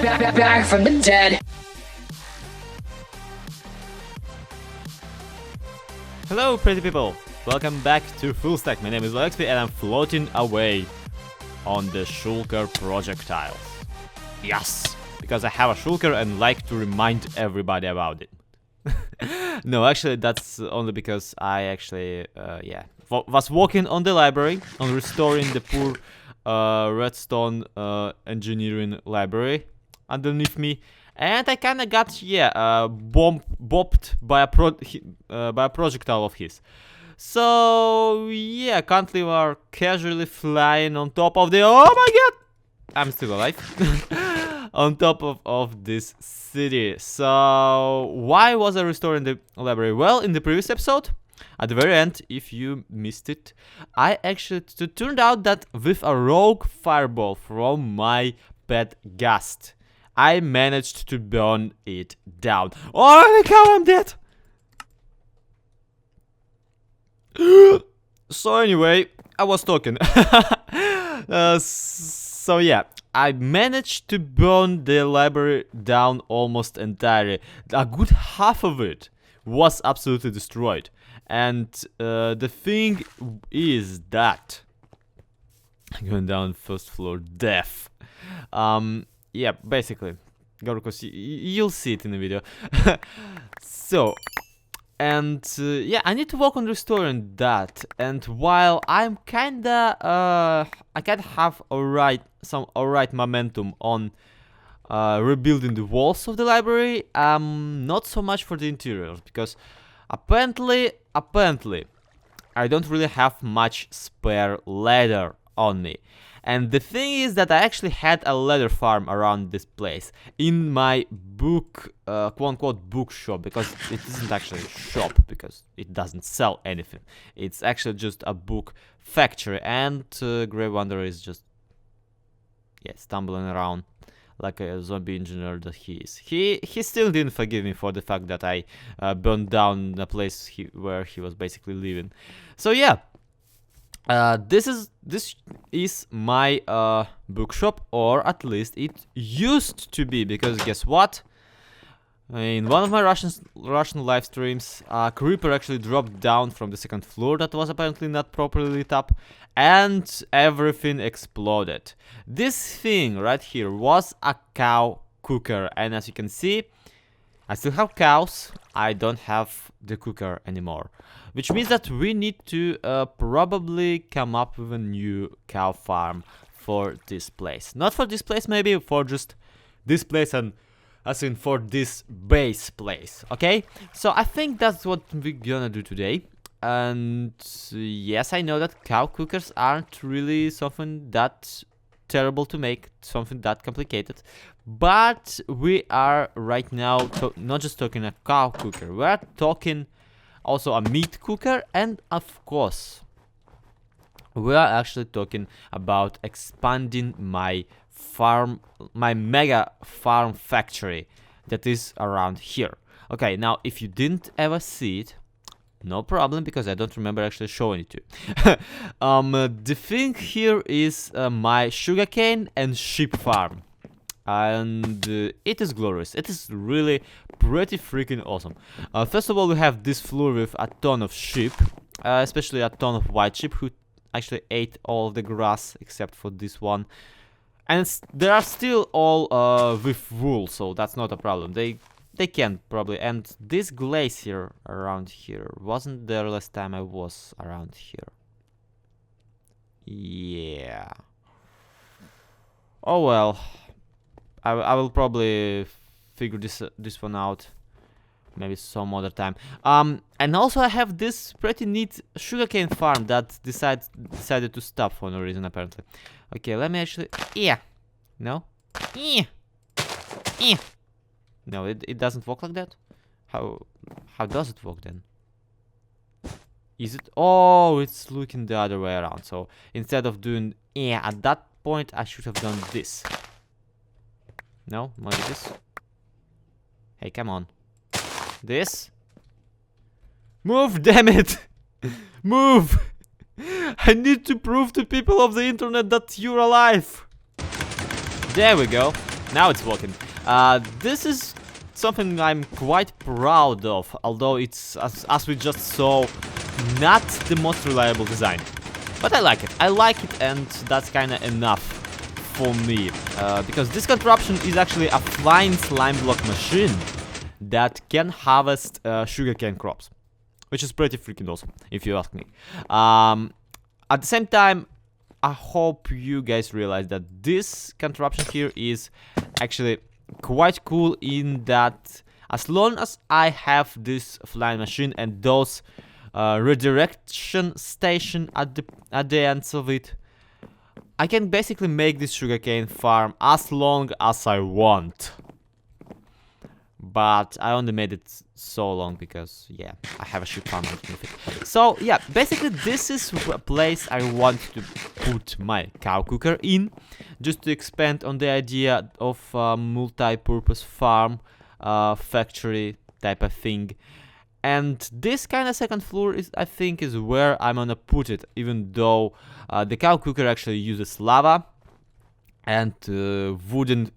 back from the dead. Hello pretty people, welcome back to FullStack. My name is Alexby and I'm floating away on the shulker projectiles. Yes, because I have a shulker and like to remind everybody about it. No, actually that's only because I actually, was working on the library, on restoring the poor redstone engineering library underneath me. And I kinda got, bopped by a projectile of his. So, yeah, currently we are casually flying on top of the... Oh my god! I'm still alive. On top of this city. So, why was I restoring the library? Well, in the previous episode, at the very end, if you missed it, I actually... It turned out that with a rogue fireball from my pet Gust, I managed to burn it down. Oh my god, I'm dead! So anyway, I was talking. So yeah, I managed to burn the library down almost entirely. A good half of it was absolutely destroyed. And the thing is that... Going down first floor, death. Yeah, basically, you'll see it in the video. So, and yeah, I need to work on restoring that. And while I'm kinda, I kinda have some alright momentum on rebuilding the walls of the library. Not so much for the interiors, because apparently, I don't really have much spare leather on me. And the thing is that I actually had a leather farm around this place in my book, quote-unquote bookshop, because it isn't actually a shop, because it doesn't sell anything. It's actually just a book factory, and Grave Wanderer is just, stumbling around like a zombie engineer that he is. He still didn't forgive me for the fact that I burned down the place where he was basically living. So yeah. This is my bookshop, or at least it used to be, because guess what? In one of my Russian live streams, a creeper actually dropped down from the second floor that was apparently not properly lit up, and everything exploded. This thing right here was a cow cooker, and as you can see, I still have cows. I don't have the cooker anymore. Which means that we need to probably come up with a new cow farm for this place. Not for this place, maybe for just this place, and as in for this base place, okay? So I think that's what we're gonna do today. And yes, I know that cow cookers aren't really something that terrible to make, something that complicated. But we are right now not just talking a cow cooker, we're talking also a meat cooker, and of course we are actually talking about expanding my farm, my mega farm factory that is around here. Okay, now if you didn't ever see it, no problem, because I don't remember actually showing it to you. The thing here is my sugarcane and sheep farm. And it is glorious. It is really pretty freaking awesome. First of all, we have this floor with a ton of sheep, especially a ton of white sheep who actually ate all of the grass except for this one. And they are still all with wool, so that's not a problem. They can probably. And this glacier around here wasn't there last time I was around here. Yeah. Oh well. I will probably figure this one out maybe some other time. And also I have this pretty neat sugarcane farm that decided to stop for no reason apparently. Okay, let me actually... No? No, it doesn't work like that? How does it work then? Is it... Oh, it's looking the other way around. So instead of doing at that point, I should have done this. No? Maybe this? Hey, come on. This? Move, damn it! Move! I need to prove to people of the internet that you're alive! There we go. now it's working. This is something I'm quite proud of, although it's, as we just saw, not the most reliable design. But I like it, and that's kinda enough for me. Because this contraption is actually a flying slime block machine that can harvest sugarcane crops, which is pretty freaking awesome, if you ask me. At the same time, I hope you guys realize that this contraption here is actually quite cool in that as long as I have this flying machine and those redirection station at the ends of it, I can basically make this sugarcane farm as long as I want. But I only made it so long because, yeah, I have a sheep farm underneath it. So, yeah, basically this is a place I want to put my cow cooker in, just to expand on the idea of a multi-purpose farm, factory type of thing. And this kind of second floor is, I think, is where I'm gonna put it, even though the cow cooker actually uses lava, and wooden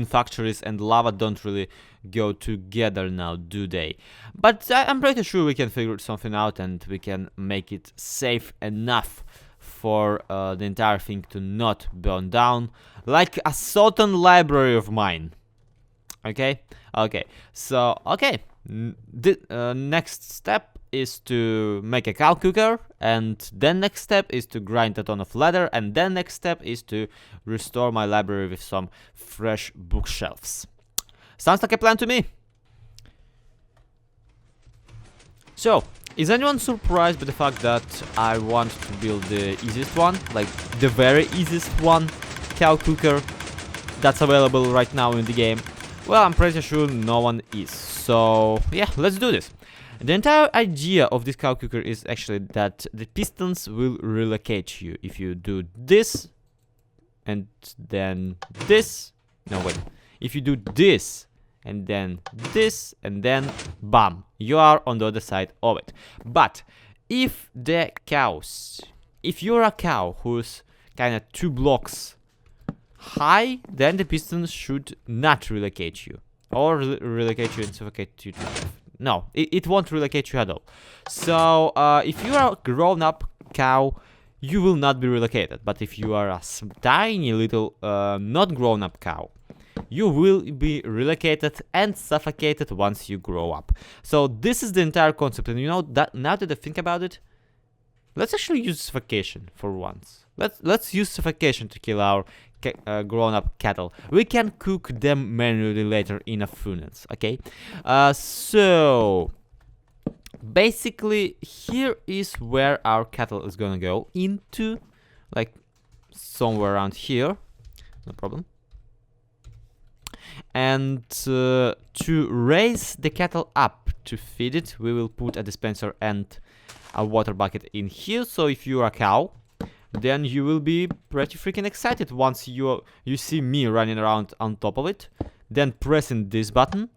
factories and lava don't really go together now, do they? But I'm pretty sure we can figure something out, and we can make it safe enough for the entire thing to not burn down, like a certain library of mine. Okay? Okay, so, okay. The next step is to make a cow cooker, and then next step is to grind a ton of leather, and then next step is to restore my library with some fresh bookshelves. Sounds like a plan to me. So, is anyone surprised by the fact that I want to build the easiest one, like the very easiest one, cow cooker that's available right now in the game? Well, I'm pretty sure no one is. So, yeah, let's do this. The entire idea of this cow cooker is actually that the pistons will relocate you if you do this and then this. No, wait. If you do this and then this and then bam, you are on the other side of it. But if the cows, if you're a cow who's kind of 2 blocks high, then the pistons should not relocate you, or relocate you and suffocate you to death. No, it won't relocate you at all. So if you are a grown-up cow, you will not be relocated. But if you are a tiny little not grown-up cow, you will be relocated and suffocated once you grow up. So this is the entire concept, and you know that now that I think about it, let's actually use suffocation for once. Let's use suffocation to kill our grown-up cattle. We can cook them manually later in a furnace, okay? So basically here is where our cattle is gonna go into, like somewhere around here, no problem. And to raise the cattle up to feed it, we will put a dispenser and a water bucket in here. So if you're a cow, then you will be pretty freaking excited once you see me running around on top of it, then pressing this button,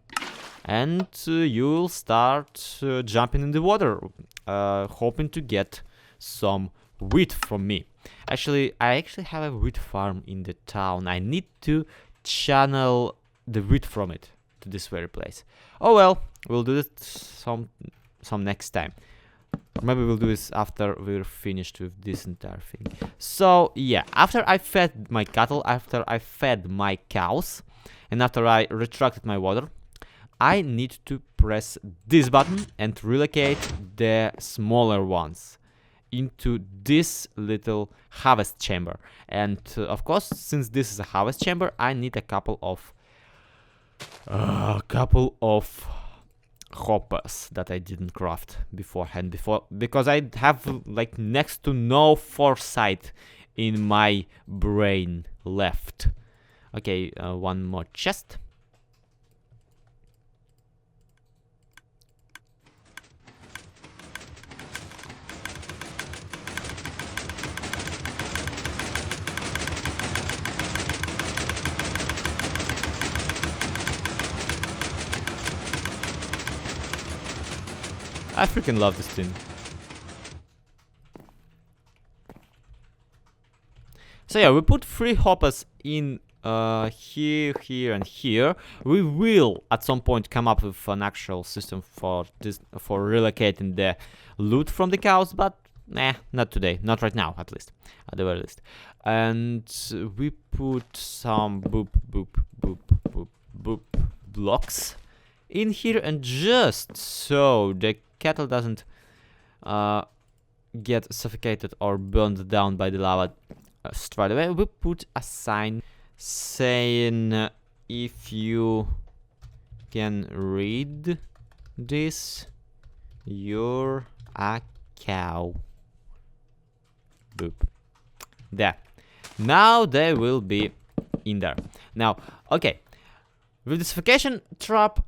and you will start jumping in the water, hoping to get some wheat from me. Actually, I have a wheat farm in the town. I need to channel the wheat from it to this very place. Oh well, we'll do it some next time. Maybe we'll do this after we're finished with this entire thing. So, yeah, after I fed my cattle, after I fed my cows, and after I retracted my water, I need to press this button and relocate the smaller ones into this little harvest chamber. And, of course, since this is a harvest chamber, I need a couple of hoppers that I didn't craft beforehand, because I have like next to no foresight in my brain left. Okay, one more chest. I freaking love this thing. So yeah, we put 3 hoppers in here, here, and here, we will at some point come up with an actual system for this, for relocating the loot from the cows, but nah, not today, not right now, at least, at the very least. And we put some boop, boop, boop, boop, boop blocks in here, and just so the cattle doesn't get suffocated or burned down by the lava straight away, we put a sign saying if you can read this, you're a cow. Boop. There. Now they will be in there. Now, okay, with the suffocation trap,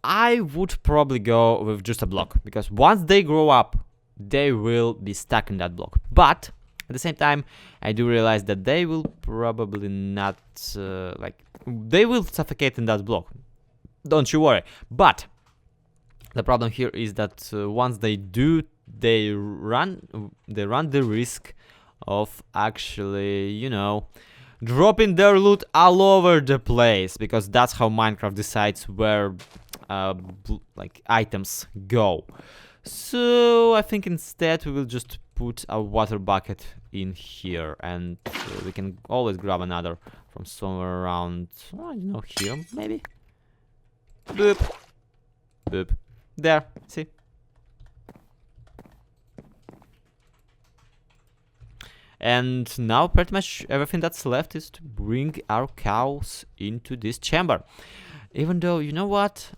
I would probably go with just a block, because once they grow up, they will be stuck in that block. But at the same time, I do realize that they will probably not, they will suffocate in that block. Don't you worry. But the problem here is that once they do, they run the risk of actually, you know, dropping their loot all over the place, because that's how Minecraft decides where items go. So I think instead we will just put a water bucket in here, and we can always grab another from somewhere around, I don't know, here maybe. Boop, boop. There, see. And now pretty much everything that's left is to bring our cows into this chamber. Even though, you know what?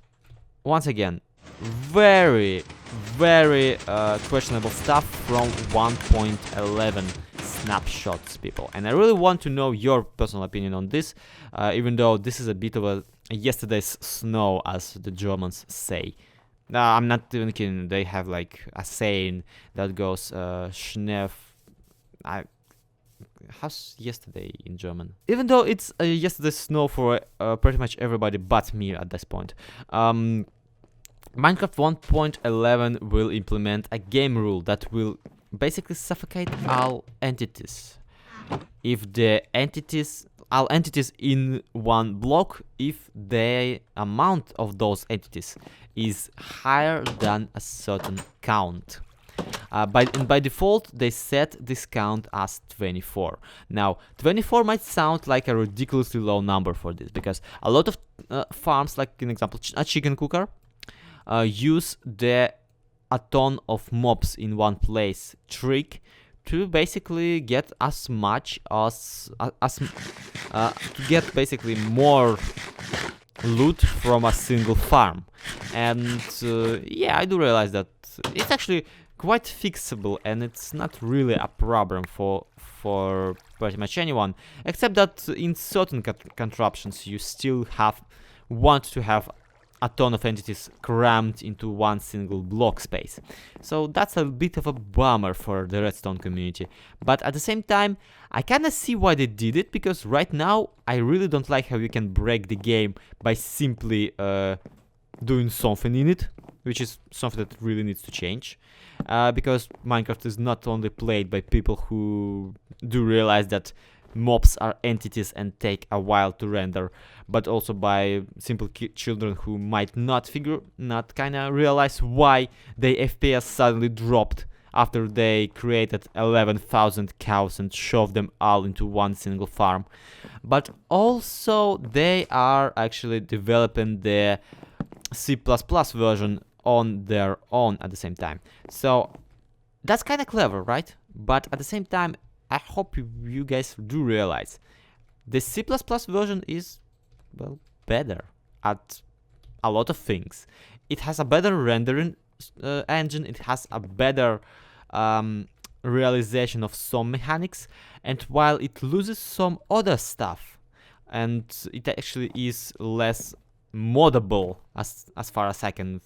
Once again, very questionable stuff from 1.11 snapshots, people. And I really want to know your personal opinion on this, even though this is a bit of a yesterday's snow, as the Germans say. I'm not even kidding, they have like a saying that goes, Schneef... how's yesterday in German? Even though it's yesterday's snow for pretty much everybody but me at this point. Minecraft 1.11 will implement a game rule that will basically suffocate all entities. If the all entities in one block, if the amount of those entities is higher than a certain count. By default, they set this count as 24. Now, 24 might sound like a ridiculously low number for this, because a lot of farms, like an example, a chicken cooker, use the a ton of mobs in one place trick to basically get as much as to get basically more loot from a single farm. And yeah, I do realize that it's actually quite fixable, and it's not really a problem for pretty much anyone, except that in certain contraptions you still want to have a ton of entities crammed into one single block space. So that's a bit of a bummer for the redstone community. But at the same time, I kinda see why they did it, because right now I really don't like how you can break the game by simply doing something in it, which is something that really needs to change. Because Minecraft is not only played by people who do realize that mobs are entities and take a while to render, but also by simple children who might not kinda realize why their FPS suddenly dropped after they created 11,000 cows and shoved them all into one single farm. But also they are actually developing the C++ version on their own at the same time. So that's kind of clever, right? But at the same time, I hope you guys do realize the C++ version is, well, better at a lot of things. It has a better rendering engine, it has a better realization of some mechanics, and while it loses some other stuff, and it actually is less moddable as far as I can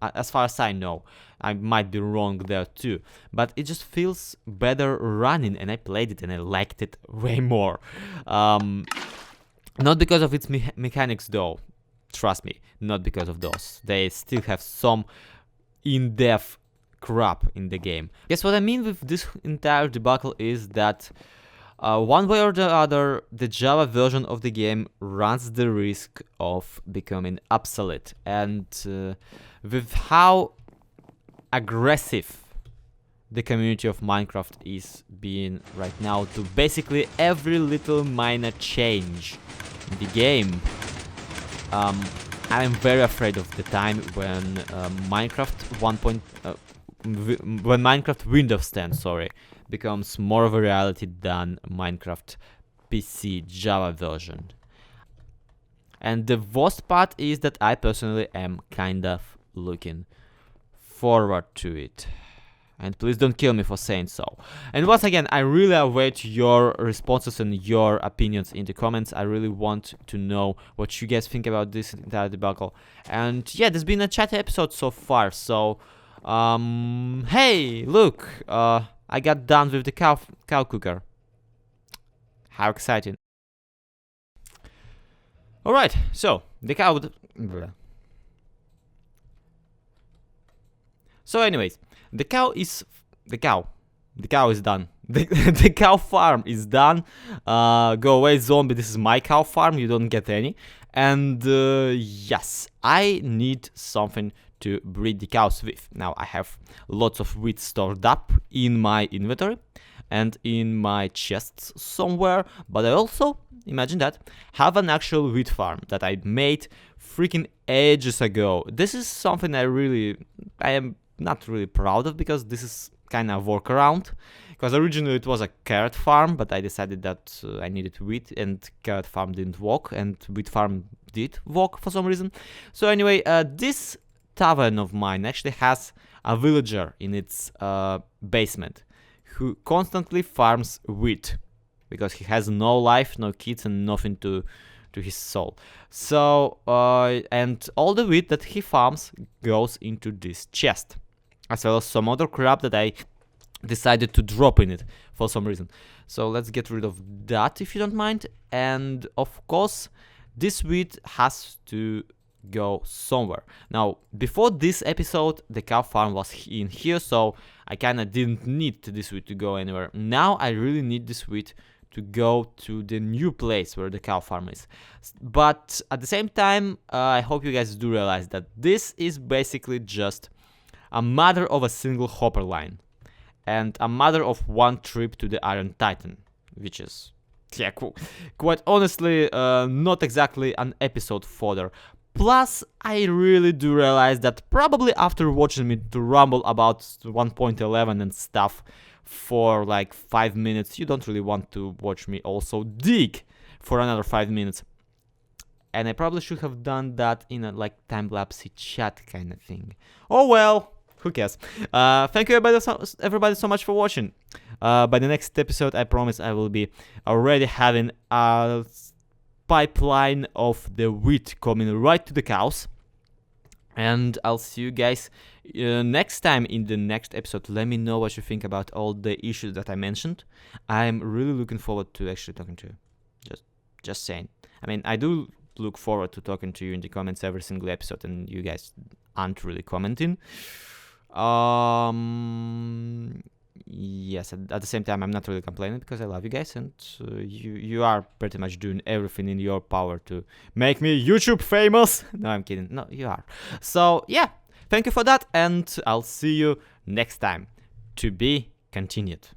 as far as I know. I might be wrong there too, but it just feels better running, and I played it and I liked it way more. Not because of its mechanics though, trust me, not because of those. They still have some in-depth crap in the game. Guess what I mean with this entire debacle is that One way or the other, the Java version of the game runs the risk of becoming obsolete. And with how aggressive the community of Minecraft is being right now to basically every little minor change in the game, I'm very afraid of the time when Minecraft when Minecraft Windows 10, becomes more of a reality than Minecraft PC Java version. And the worst part is that I personally am kind of looking forward to it. And please don't kill me for saying so. And once again, I really await your responses and your opinions in the comments. I really want to know what you guys think about this entire debacle. And yeah, there's been a chatty episode so far. So, hey, look, I got done with the cow cooker. How exciting. Alright, so, the cow... So anyways, the cow is done. The cow farm is done. Go away, zombie. This is my cow farm. You don't get any. And yes, I need something to breed the cows with. Now I have lots of wheat stored up in my inventory and in my chests somewhere. But I also, imagine that, have an actual wheat farm that I made freaking ages ago. This is something I am not really proud of, because this is kind of workaround, because originally it was a carrot farm, but I decided that I needed wheat and carrot farm didn't work, and wheat farm did work for some reason. So anyway, this tavern of mine actually has a villager in its basement who constantly farms wheat, because he has no life, no kids, and nothing to his soul. So and all the wheat that he farms goes into this chest, as well as some other crap that I decided to drop in it for some reason. So let's get rid of that, if you don't mind. And of course, this wheat has to go somewhere. Now, before this episode, the cow farm was in here, so I kind of didn't need this wheat to go anywhere. Now I really need this wheat to go to the new place where the cow farm is. But at the same time, I hope you guys do realize that this is basically just a matter of a single hopper line and a matter of one trip to the Iron Titan, which is, yeah, quite honestly, not exactly an episode fodder. Plus, I really do realize that probably after watching me to rumble about 1.11 and stuff for like 5 minutes, you don't really want to watch me also dig for another 5 minutes. And I probably should have done that in a like time-lapse chat kind of thing. Oh well, who cares? Thank you everybody so much for watching. By the next episode, I promise I will be already having a pipeline of the wheat coming right to the cows. And I'll see you guys next time in the next episode. Let me know what you think about all the issues that I mentioned. I'm really looking forward to actually talking to you. Just saying. I mean, I do look forward to talking to you in the comments every single episode, and you guys aren't really commenting. Yes, at the same time, I'm not really complaining, because I love you guys, and you are pretty much doing everything in your power to make me YouTube famous. No, I'm kidding. No, you are. So yeah, thank you for that, and I'll see you next time. To be continued.